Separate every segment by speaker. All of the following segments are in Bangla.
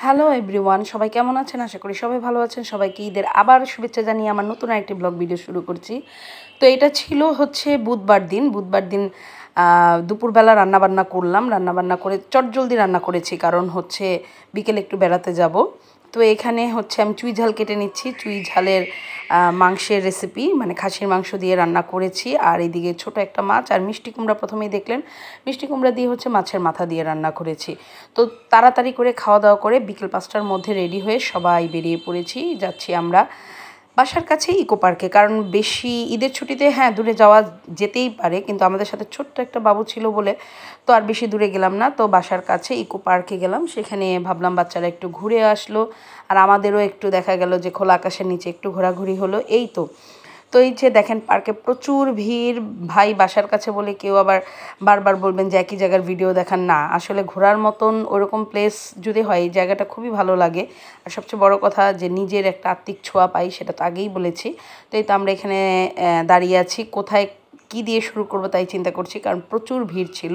Speaker 1: হ্যালো এভরিওয়ান, সবাই কেমন আছেন? আশা করি সবাই ভালো আছেন। সবাইকে ঈদের আবার শুভেচ্ছা জানিয়ে আমার নতুন আরেকটি ব্লগ ভিডিও শুরু করছি। তো এটা ছিল বুধবার দিন দুপুরবেলা রান্নাবান্না করলাম। রান্নাবান্না করে চটজলদি রান্না করেছি, কারণ বিকেলে একটু বেড়াতে যাব। তো এখানে আমি চুই ঝাল কেটে নিচ্ছি। চুই ঝালের মাংসের রেসিপি, মানে খাসির মাংস দিয়ে রান্না করেছি। আর এইদিকে ছোট একটা মাছ আর মিষ্টি কুমড়া, প্রথমেই দেখলেন মিষ্টি কুমড়া দিয়ে মাছের মাথা দিয়ে রান্না করেছি। তো তাড়াতাড়ি করে খাওয়া দাওয়া করে বিকেল 5টার মধ্যে রেডি হয়ে সবাই বেরিয়ে পড়েছি। যাচ্ছি আমরা বাসার কাছে ইকো পার্কে, কারণ বেশি ঈদের ছুটিতে দূরে যাওয়া যেতেই পারে, কিন্তু আমাদের সাথে ছোট্ট একটা বাবু ছিল বলে তো আর বেশি দূরে গেলাম না। তো বাসার কাছে ইকো পার্কে গেলাম, সেখানে ভাবলাম বাচ্চারা একটু ঘুরে আসলো আর আমাদেরও একটু দেখা গেল যে খোলা আকাশের নিচে একটু ঘোরাঘুরি হলো। এই তো এই যে দেখেন পার্কে প্রচুর ভিড়। ভাই বাসার কাছে বলে কেউ আবার বারবার বলবেন যে একই জায়গার ভিডিও দেখান না, আসলে ঘোরার মতন ওরকম প্লেস যদি হয় এই জায়গাটা খুবই ভালো লাগে। আর সবচেয়ে বড় কথা যে নিজের একটা আত্মিক ছোঁয়া পাই, সেটা তো আগেই বলেছি। তো এই তো আমরা এখানে দাঁড়িয়ে আছি, কোথায় কি দিয়ে শুরু করব তাই চিন্তা করছি, কারণ প্রচুর ভিড় ছিল।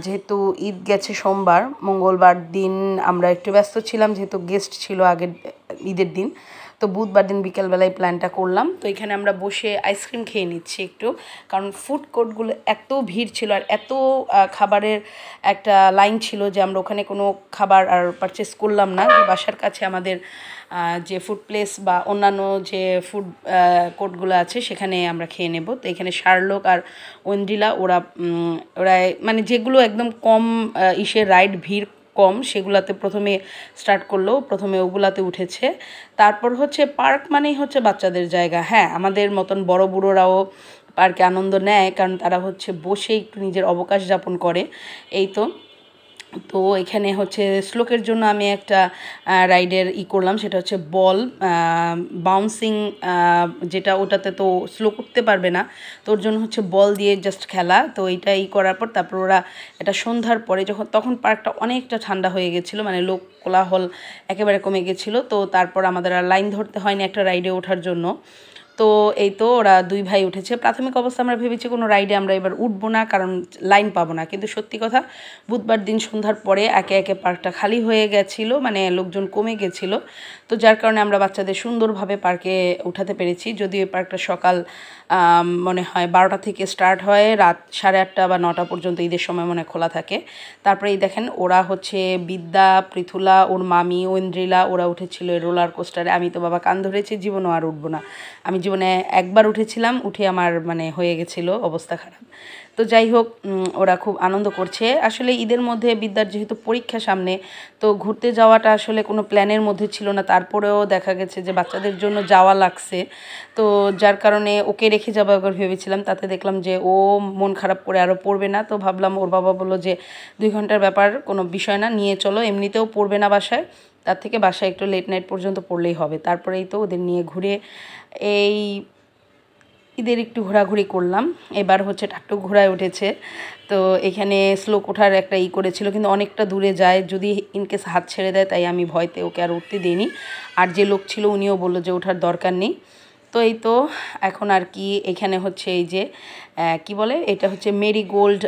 Speaker 1: যেহেতু ঈদ গেছে সোমবার, মঙ্গলবার দিন আমরা একটু ব্যস্ত ছিলাম, যেহেতু গেস্ট ছিল আগের ঈদের দিন। তো বুধবার দিন বিকেলবেলায় প্ল্যানটা করলাম। তো এখানে আমরা বসে আইসক্রিম খেয়ে নিচ্ছি একটু, কারণ ফুড কোর্টগুলো এত ভিড় ছিল আর এত খাবারের একটা লাইন ছিল যে আমরা ওখানে কোনো খাবার আর পারচেস করলাম না। যে বাসার কাছে আমাদের যে ফুড প্লেস বা অন্যান্য যে ফুড কোর্টগুলো আছে সেখানে আমরা খেয়ে নেব। তো এখানে শার্লক আর ওয়েন্ড্রিলা ওরা মানে যেগুলো একদম কম রাইড ভিড় কম, সেগুলাতে প্রথমে স্টার্ট করলো, প্রথমে ওগুলাতে উঠেছে। তারপর পার্ক মানেই বাচ্চাদের জায়গা। আমাদের মতন বড় বুড়োরাও পার্কে আনন্দ নেয়, কারণ তারা বসে একটু নিজের অবকাশ যাপন করে। এই তো এখানে শ্লোকের জন্য আমি একটা রাইডের করলাম, সেটা বল বাউন্সিং, যেটা ওটাতে তো শ্লোক উঠতে পারবে না, তো ওর জন্য বল দিয়ে জাস্ট খেলা। তো এইটা করার পর তারপর ওরা এটা সন্ধ্যার পরে তখন পার্কটা অনেকটা ঠান্ডা হয়ে গেছিলো, মানে লোক কোলাহল একেবারে কমে গেছিলো। তো তারপর আমাদের আর লাইন ধরতে হয়নি একটা রাইডে ওঠার জন্য। তো এই তো ওরা দুই ভাই উঠেছে। প্রাথমিক অবস্থা আমরা ভেবেছি কোনো রাইডে আমরা এবার উঠবো না, কারণ লাইন পাবো না। কিন্তু সত্যি কথা, বুধবার দিন সন্ধ্যার পরে একে একে পার্কটা খালি হয়ে গেছিলো, মানে লোকজন কমে গেছিলো। তো যার কারণে আমরা বাচ্চাদের সুন্দরভাবে পার্কে উঠাতে পেরেছি। যদিও এই পার্কটা সকাল মনে হয় 12টা থেকে স্টার্ট হয়, রাত 8:30 বা 9টা পর্যন্ত ঈদের সময় মনে খোলা থাকে। তারপরে এই দেখেন ওরা বিদ্যা, পৃথুলা, ওর মামি, ঐন্দ্রিলা ওরা উঠেছিল রোলার কোস্টারে। আমি তো বাবা কান ধরেছি, জীবনও আর উঠবো না। আমি জীবনে একবার উঠেছিলাম, উঠে আমার মানে হয়ে গেছিলো অবস্থা খারাপ। তো যাই হোক, ওরা খুব আনন্দ করছে। আসলে ঈদের মধ্যে বিদ্যার যেহেতু পরীক্ষা সামনে, তো ঘুরতে যাওয়াটা আসলে কোনো প্ল্যানের মধ্যে ছিল না। তারপরেও দেখা গেছে যে বাচ্চাদের জন্য যাওয়া লাগছে, তো যার কারণে ওকে রেখে যাবো একবার ভেবেছিলাম। তাতে দেখলাম যে ও মন খারাপ করে আরও পড়বে না। তো ভাবলাম, ওর বাবা বললো যে 2 ঘন্টার ব্যাপার, কোনো বিষয় না, নিয়ে চলো, এমনিতেও পড়বে না বাসায়, তার থেকে বাসায় একটু লেট নাইট পর্যন্ত পড়লেই হবে। তারপরেই তো ওদের নিয়ে ঘুরে এই ঈদের একটু ঘোরাঘুরি করলাম। এবার টাকটুক ঘোরায় উঠেছে। তো এখানে স্লোক ওঠার একটা করেছিল, কিন্তু অনেকটা দূরে যায়, যদি ইনকেস হাত ছেড়ে দেয়, তাই আমি ভয়তে ওকে আর উঠতে দিইনি। আর যে লোক ছিল উনিও বললো যে ওঠার দরকার নেই। তো এই তো এখন আর কি এখানে এই যে কি বলে, এটা মেরিগোল্ড,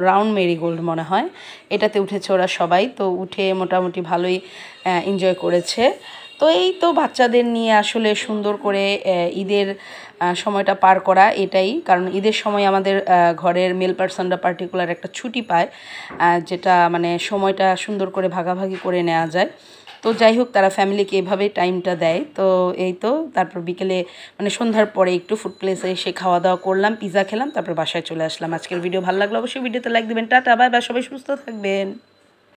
Speaker 1: রাউন্ড মেরিগোল্ড মনে হয়, এটাতে উঠেছে ওরা সবাই। তো উঠে মোটামুটি ভালোই এনজয় করেছে। তো এই তো বাচ্চাদের নিয়ে আসলে সুন্দর করে ঈদের সময়টা পার করা, এটাই। কারণ ঈদের সময় আমাদের ঘরের মেল পার্সনরা পার্টিকুলার একটা ছুটি পায়, যেটা মানে সময়টা সুন্দর করে ভাগাভাগি করে নেওয়া যায়। তো যাই হোক, তারা ফ্যামিলিকে এভাবেই টাইমটা দেয়। তো এই তো তারপর বিকেলে মানে সন্ধ্যার পরে একটু ফুড প্লেসে এসে খাওয়া দাওয়া করলাম, পিৎজা খেলাম, তারপর বাসায় চলে আসলাম। আজকের ভিডিও ভালো লাগলো অবশ্যই ভিডিওতে লাইক দেবেন। টাটা, বাই বাই, সবাই সুস্থ থাকবেন।